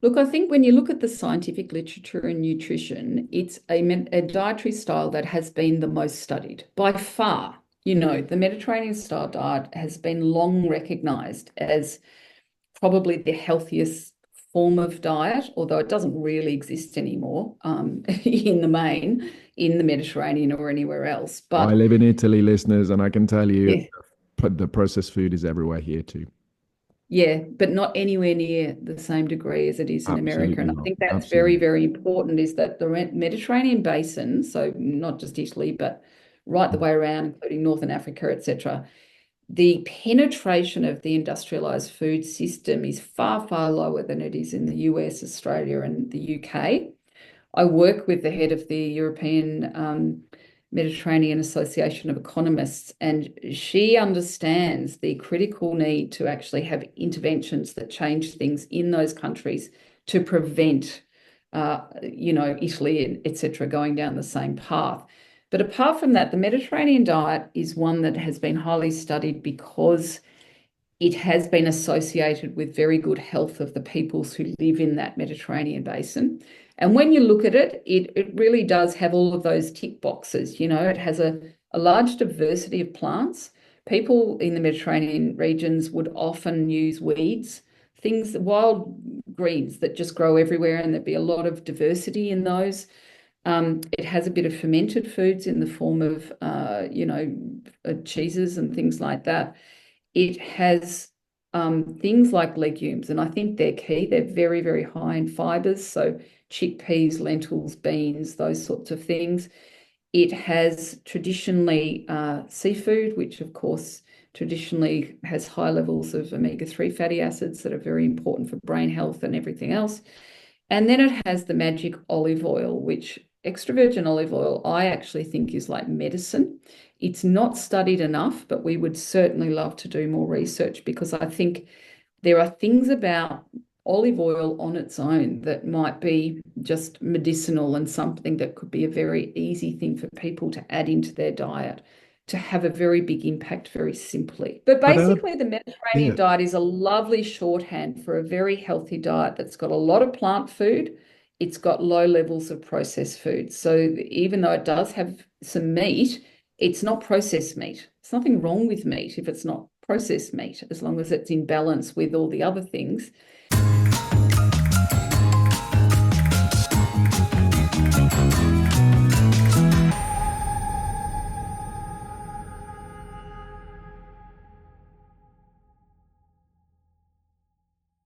Look, I think when you look at the scientific literature in nutrition, it's a dietary style that has been the most studied by far. You know, the Mediterranean style diet has been long recognized as probably the healthiest form of diet, although it doesn't really exist anymore in the main, in the Mediterranean or anywhere else. I But live in Italy, listeners, and I can tell you yeah, the processed food is everywhere here too. yeah, but not anywhere near the same degree as it is in America. Absolutely And I not. think that's very, Absolutely. very important is that the Mediterranean basin, so not just Italy, but right the way around, including Northern Africa, etc., the penetration of the industrialized food system is far, far lower than it is in the US, Australia, and the UK. I work with the head of the European Mediterranean Association of Economists, and she understands the critical need to actually have interventions that change things in those countries to prevent, Italy, and etc., going down the same path. But apart from that, the Mediterranean diet is one that has been highly studied because it has been associated with very good health of the peoples who live in that Mediterranean basin. And when you look at it, it really does have all of those tick boxes. You know, it has a large diversity of plants. People in the Mediterranean regions would often use weeds, things, wild greens that just grow everywhere, and there'd be a lot of diversity in those. It has a bit of fermented foods in the form of, cheeses and things like that. It has things like legumes, and I think they're key. They're very, very high in fibers, so chickpeas, lentils, beans, those sorts of things. It has traditionally seafood, which of course traditionally has high levels of omega-3 fatty acids that are very important for brain health and everything else. And then it has the magic olive oil, which extra virgin olive oil, I actually think is like medicine. It's not studied enough, but we would certainly love to do more research because I think there are things about olive oil on its own that might be just medicinal and something that could be a very easy thing for people to add into their diet to have a very big impact very simply. But But basically, the Mediterranean yeah, diet is a lovely shorthand for a very healthy diet that's got a lot of plant food. It's got low levels of processed food. So even though it does have some meat, it's not processed meat. There's nothing wrong with meat if it's not processed meat, as long as it's in balance with all the other things.